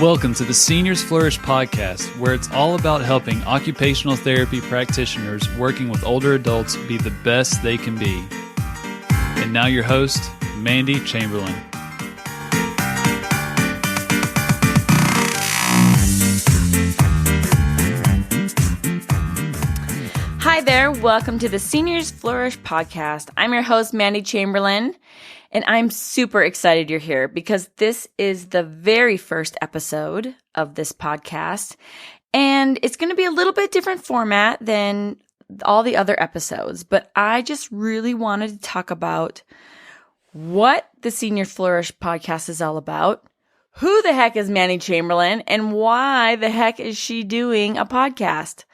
Welcome to the Seniors Flourish Podcast, where it's all about helping occupational therapy practitioners working with older adults be the best they can be. And now your host, Mandy Chamberlain. Hi there, welcome to the Seniors Flourish Podcast. I'm your host, Mandy Chamberlain, and I'm super excited you're here because this is the very first episode of this podcast, and it's going to be a little bit different format than all the other episodes, but I just really wanted to talk about what the Senior Flourish Podcast is all about, who the heck is Mandy Chamberlain, and why the heck is she doing a podcast.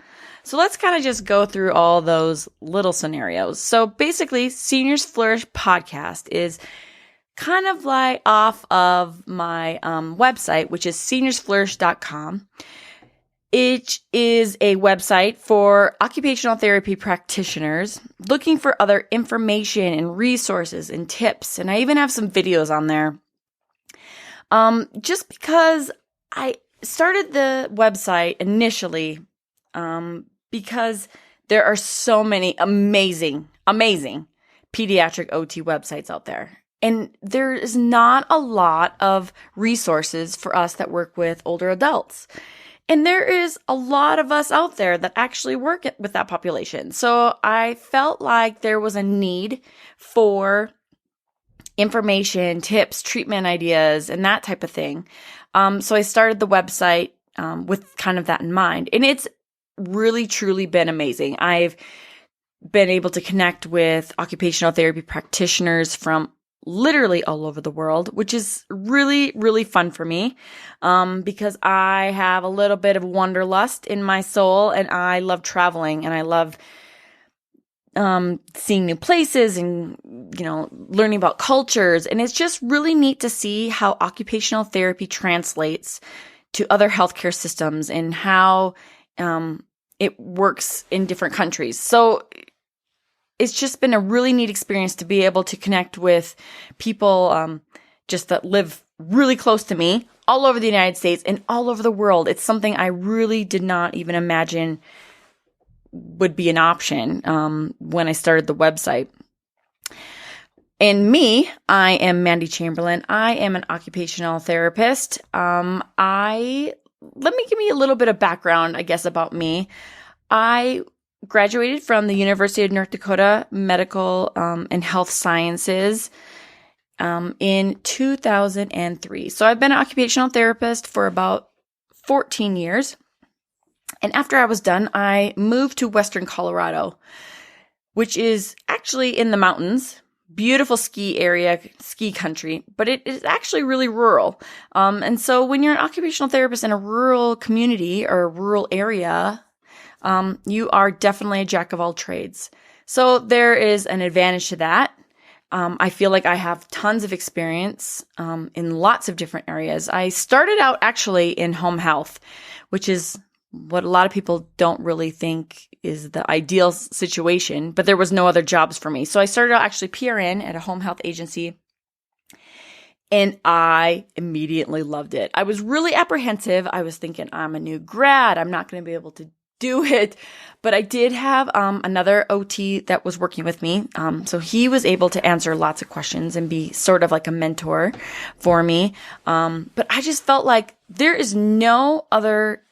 So let's kind of just go through all those little scenarios. So basically, Seniors Flourish Podcast is kind of like off of my website, which is seniorsflourish.com. It is a website for occupational therapy practitioners looking for other information and resources and tips. And I even have some videos on there. Just because I started the website initially because there are so many amazing pediatric OT websites out there. And there is not a lot of resources for us that work with older adults. And there is a lot of us out there that actually work with that population. So I felt like there was a need for information, tips, treatment ideas, and that type of thing. So I started the website with kind of that in mind. And it's really, truly been amazing. I've been able to connect with occupational therapy practitioners from literally all over the world, which is really, really fun for me because I have a little bit of wanderlust in my soul, and I love traveling, and I love seeing new places and, learning about cultures. And it's just really neat to see how occupational therapy translates to other healthcare systems and how it works in different countries. So it's just been a really neat experience to be able to connect with people just that live really close to me all over the United States and all over the world. It's something I really did not even imagine would be an option when I started the website. And me, I am Mandy Chamberlain. I am an occupational therapist. Let me give you a little bit of background, I guess, about me. I graduated from the University of North Dakota Medical and Health Sciences in 2003. So I've been an occupational therapist for about 14 years. And after I was done, I moved to Western Colorado, which is actually in the mountains. Beautiful ski area, ski country, but it is actually really rural. And so when you're an occupational therapist in a rural community or a rural area, you are definitely a jack of all trades. So there is an advantage to that. I feel like I have tons of experience in lots of different areas. I started out actually in home health, which is what a lot of people don't really think is the ideal situation, but there was no other jobs for me. So I started out actually PRN at a home health agency, and I immediately loved it. I was really apprehensive. I was thinking, I'm a new grad. I'm not going to be able to do it. But I did have another OT that was working with me. So he was able to answer lots of questions and be sort of like a mentor for me. But I just felt like there is no other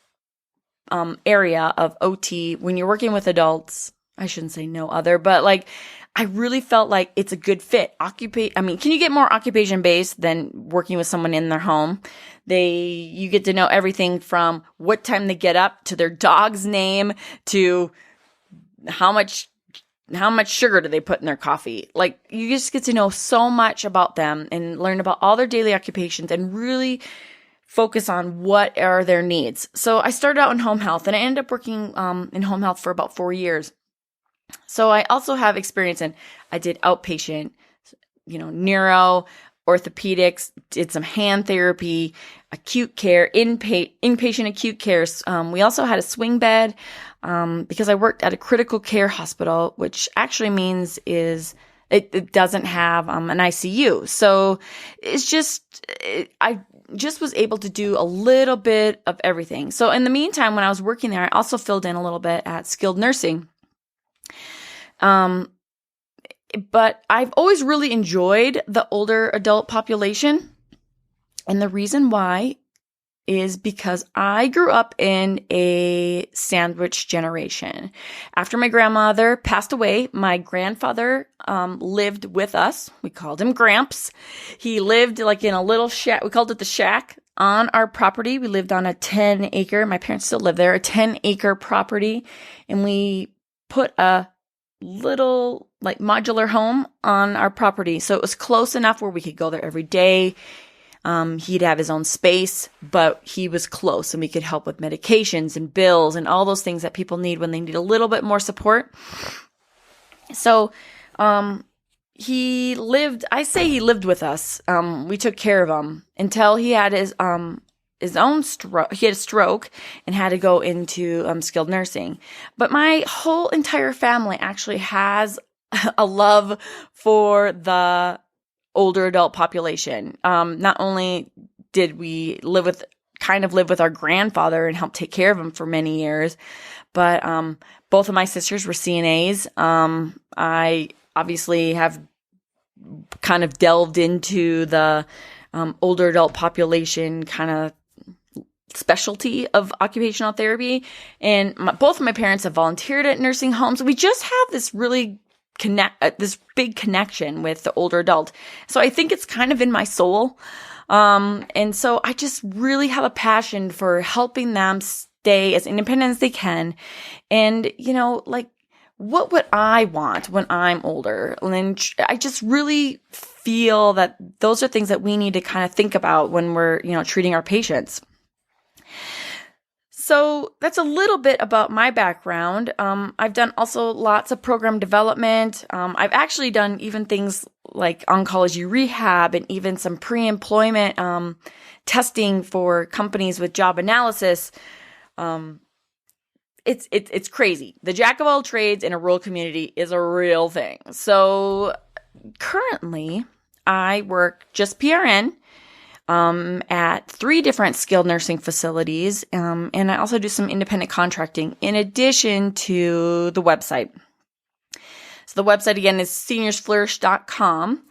area of OT when you're working with adults. I shouldn't say no other, but like I really felt like it's a good fit. Can you get more occupation based than working with someone in their home? You get to know everything from what time they get up to their dog's name to how much sugar do they put in their coffee. Like you just get to know so much about them and learn about all their daily occupations and really focus on what are their needs. So I started out in home health, and I ended up working in home health for about 4 years. So I also have experience I did outpatient, neuro, orthopedics, did some hand therapy, acute care, inpatient acute care. We also had a swing bed because I worked at a critical care hospital, which actually means is it doesn't have an ICU. So it's just, I just was able to do a little bit of everything. So in the meantime, when I was working there, I also filled in a little bit at skilled nursing. But I've always really enjoyed the older adult population. And the reason why is because I grew up in a sandwich generation. After my grandmother passed away, my grandfather lived with us. We called him Gramps. He lived like in a little shack. We called it the shack on our property. We lived on a 10-acre, my parents still live there, a 10-acre property. And we put a little like modular home on our property. So it was close enough where we could go there every day. He'd have his own space, but he was close and we could help with medications and bills and all those things that people need when they need a little bit more support. So, he lived with us. We took care of him until he had his own stroke. He had a stroke and had to go into, skilled nursing. But my whole entire family actually has a love for the older adult population. Not only did we live with our grandfather and help take care of him for many years, but both of my sisters were CNAs. I obviously have kind of delved into the older adult population kind of specialty of occupational therapy, and both of my parents have volunteered at nursing homes. We just have this really this big connection with the older adult. So I think it's kind of in my soul. And so I just really have a passion for helping them stay as independent as they can. And, like, what would I want when I'm older? And I just really feel that those are things that we need to kind of think about when we're, treating our patients. So that's a little bit about my background. I've done also lots of program development. I've actually done even things like oncology rehab and even some pre-employment testing for companies with job analysis. It's crazy. The jack of all trades in a rural community is a real thing. So currently, I work just PRN. At 3 different skilled nursing facilities. And I also do some independent contracting in addition to the website. So the website again is seniorsflourish.com.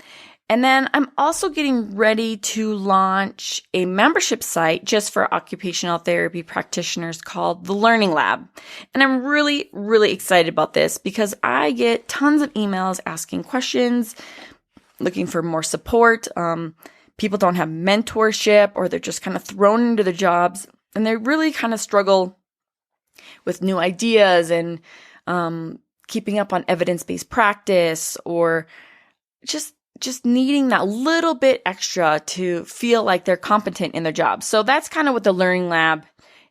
And then I'm also getting ready to launch a membership site just for occupational therapy practitioners called the Learning Lab. And I'm really, really excited about this because I get tons of emails asking questions, looking for more support. People don't have mentorship, or they're just kind of thrown into their jobs, and they really kind of struggle with new ideas and keeping up on evidence-based practice, or just needing that little bit extra to feel like they're competent in their job. So that's kind of what the Learning Lab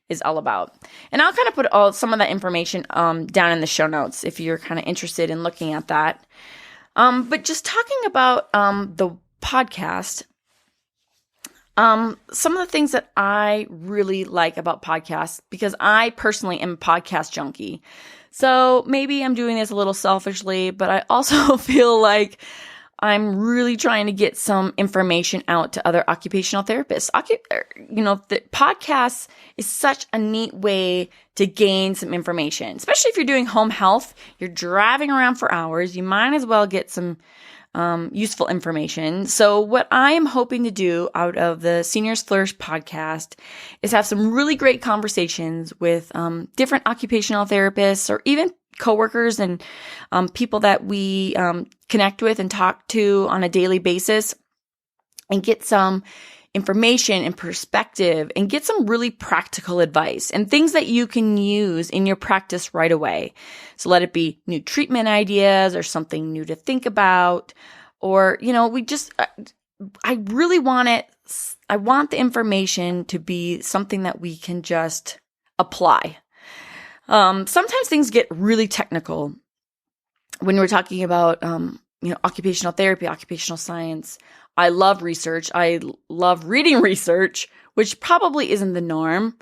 is all about. And I'll kind of put some of that information down in the show notes if you're kind of interested in looking at that. But just talking about the podcast, some of the things that I really like about podcasts, because I personally am a podcast junkie. So maybe I'm doing this a little selfishly, but I also feel like I'm really trying to get some information out to other occupational therapists. The podcast is such a neat way to gain some information, especially if you're doing home health. You're driving around for hours. You might as well get some useful information. So what I am hoping to do out of the Seniors Flourish podcast is have some really great conversations with different occupational therapists, or even coworkers and people that we connect with and talk to on a daily basis, and get some information and perspective, and get some really practical advice and things that you can use in your practice right away. So let it be new treatment ideas or something new to think about, or, I really want it. I want the information to be something that we can just apply. Sometimes things get really technical when we're talking about, occupational therapy, occupational science. I love research. I love reading research, which probably isn't the norm,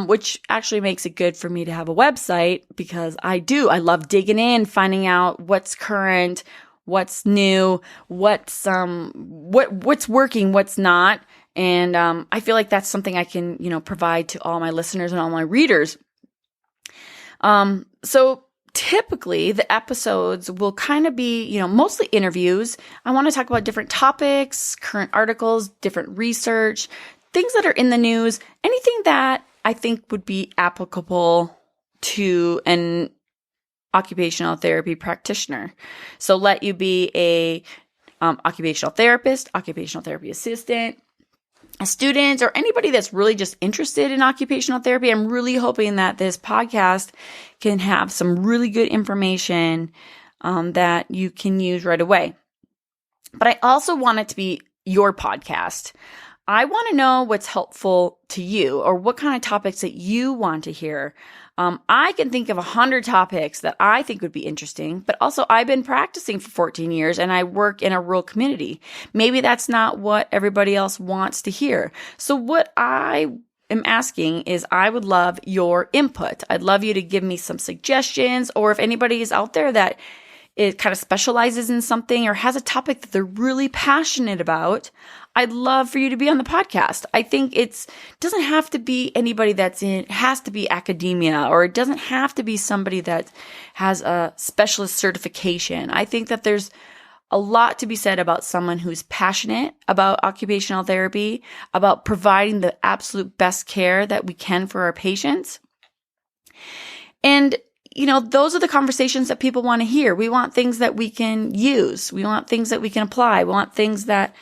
which actually makes it good for me to have a website, because I love digging in, finding out what's current, what's new, what's working, what's not. And I feel like that's something I can, provide to all my listeners and all my readers. So typically the episodes will kind of be, mostly interviews. I want to talk about different topics, current articles, different research, things that are in the news, anything that I think would be applicable to an occupational therapy practitioner. So let you be a occupational therapist, occupational therapy assistant, a student, or anybody that's really just interested in occupational therapy. I'm really hoping that this podcast can have some really good information that you can use right away. But I also want it to be your podcast. I want to know what's helpful to you or what kind of topics that you want to hear. I can think of 100 topics that I think would be interesting, but also I've been practicing for 14 years and I work in a rural community. Maybe that's not what everybody else wants to hear. So what I am asking is I would love your input. I'd love you to give me some suggestions, or if anybody is out there that it kind of specializes in something or has a topic that they're really passionate about, I'd love for you to be on the podcast. I think it doesn't have to be anybody it has to be academia, or it doesn't have to be somebody that has a specialist certification. I think that there's a lot to be said about someone who's passionate about occupational therapy, about providing the absolute best care that we can for our patients. And those are the conversations that people want to hear. We want things that we can use. We want things that we can apply. We want things that,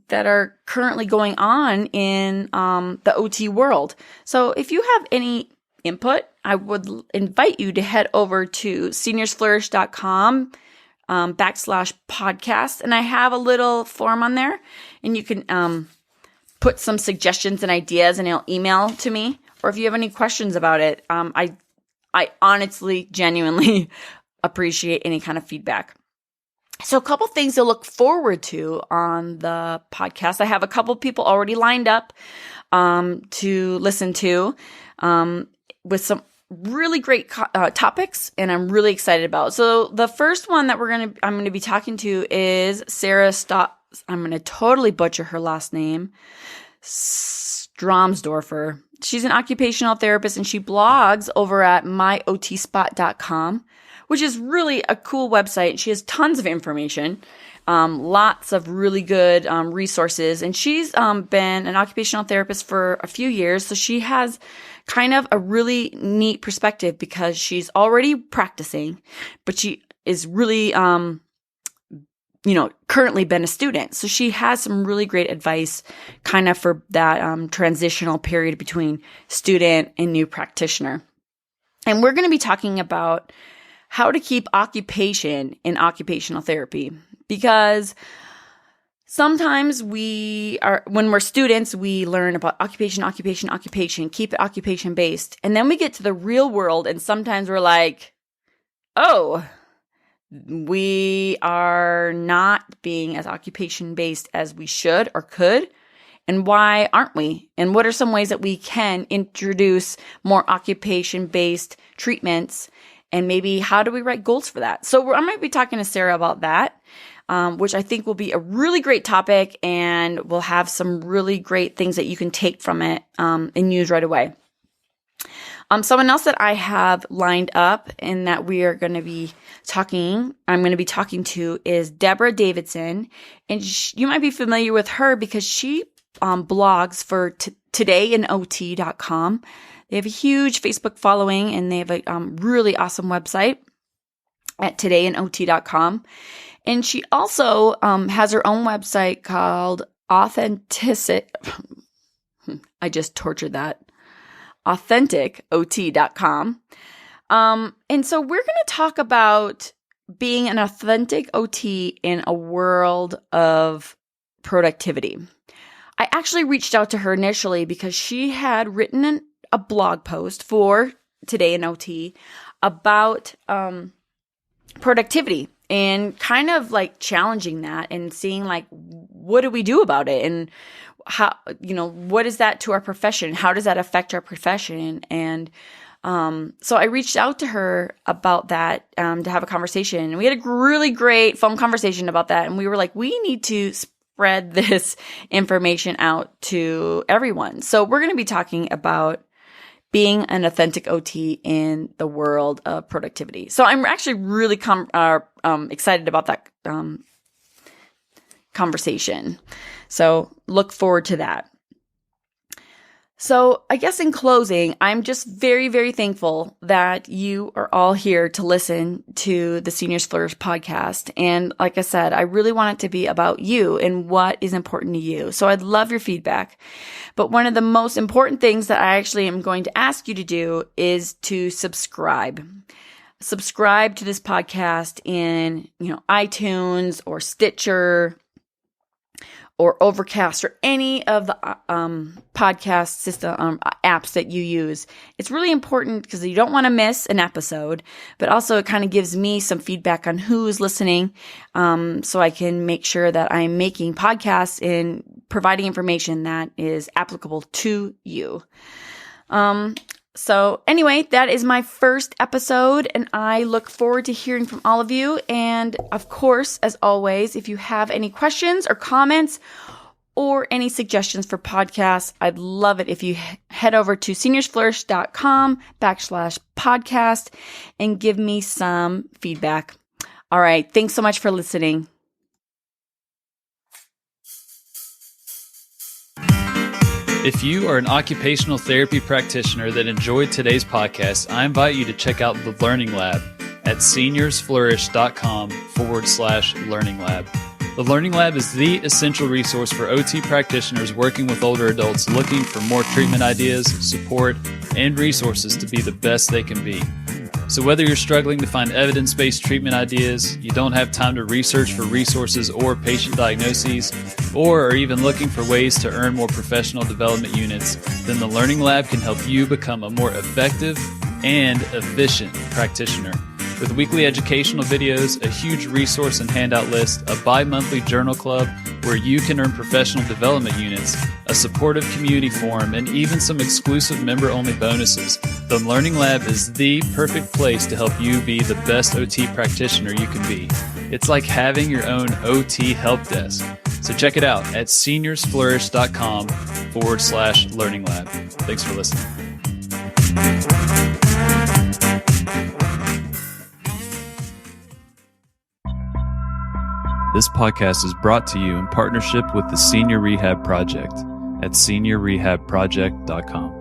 that are currently going on in the OT world. So if you have any input, I would invite you to head over to seniorsflourish.com /podcast. And I have a little form on there, and you can put some suggestions and ideas, and it'll email to me. Or if you have any questions about it, I honestly, genuinely appreciate any kind of feedback. So a couple things to look forward to on the podcast. I have a couple people already lined up to listen to with some really great topics, and I'm really excited about. So the first one that I'm going to be talking to is Sarah I'm going to totally butcher her last name, Stromsdorfer. She's an occupational therapist, and she blogs over at myotspot.com, which is really a cool website. She has tons of information, lots of really good resources, and she's been an occupational therapist for a few years, so she has kind of a really neat perspective because she's already practicing, but she is really currently been a student. So she has some really great advice kind of for that transitional period between student and new practitioner. And we're going to be talking about how to keep occupation in occupational therapy, because sometimes when we're students, we learn about occupation, keep it occupation based. And then we get to the real world, and sometimes we're like, oh, we are not being as occupation-based as we should or could. And why aren't we? And what are some ways that we can introduce more occupation-based treatments? And maybe how do we write goals for that? So I might be talking to Sarah about that, which I think will be a really great topic, and we'll have some really great things that you can take from it and use right away. Someone else that I have lined up and that I'm going to be talking to is Deborah Davidson. And you might be familiar with her because she blogs for todayinot.com. They have a huge Facebook following, and they have a really awesome website at todayinot.com. And she also has her own website called I just tortured that. AuthenticOT.com. And so we're going to talk about being an authentic OT in a world of productivity. I actually reached out to her initially because she had written a blog post for Today in OT about productivity and kind of like challenging that and seeing like, what do we do about it? And how, what is that to our profession? How does that affect our profession? And So I reached out to her about that, to have a conversation. And we had a really great phone conversation about that. And we were like, we need to spread this information out to everyone. So we're going to be talking about being an authentic OT in the world of productivity. So I'm actually really excited about that conversation. So look forward to that. So I guess in closing, I'm just very, very thankful that you are all here to listen to the Seniors Flourish podcast. And like I said, I really want it to be about you and what is important to you. So I'd love your feedback. But one of the most important things that I actually am going to ask you to do is to subscribe. Subscribe to this podcast in, iTunes or Stitcher or Overcast or any of the podcast system apps that you use. It's really important because you don't want to miss an episode, but also it kind of gives me some feedback on who's listening, so I can make sure that I'm making podcasts and providing information that is applicable to you. So anyway, that is my first episode, and I look forward to hearing from all of you. And of course, as always, if you have any questions or comments or any suggestions for podcasts, I'd love it if you head over to seniorsflourish.com/podcast and give me some feedback. All right. Thanks so much for listening. If you are an occupational therapy practitioner that enjoyed today's podcast, I invite you to check out the Learning Lab at seniorsflourish.com/Learning Lab. The Learning Lab is the essential resource for OT practitioners working with older adults looking for more treatment ideas, support, and resources to be the best they can be. So whether you're struggling to find evidence-based treatment ideas, you don't have time to research for resources or patient diagnoses, or are even looking for ways to earn more professional development units, then the Learning Lab can help you become a more effective and efficient practitioner. With weekly educational videos, a huge resource and handout list, a bi-monthly journal club where you can earn professional development units, a supportive community forum, and even some exclusive member-only bonuses, the Learning Lab is the perfect place to help you be the best OT practitioner you can be. It's like having your own OT help desk. So check it out at seniorsflourish.com/Learning Lab. Thanks for listening. This podcast is brought to you in partnership with the Senior Rehab Project at seniorrehabproject.com.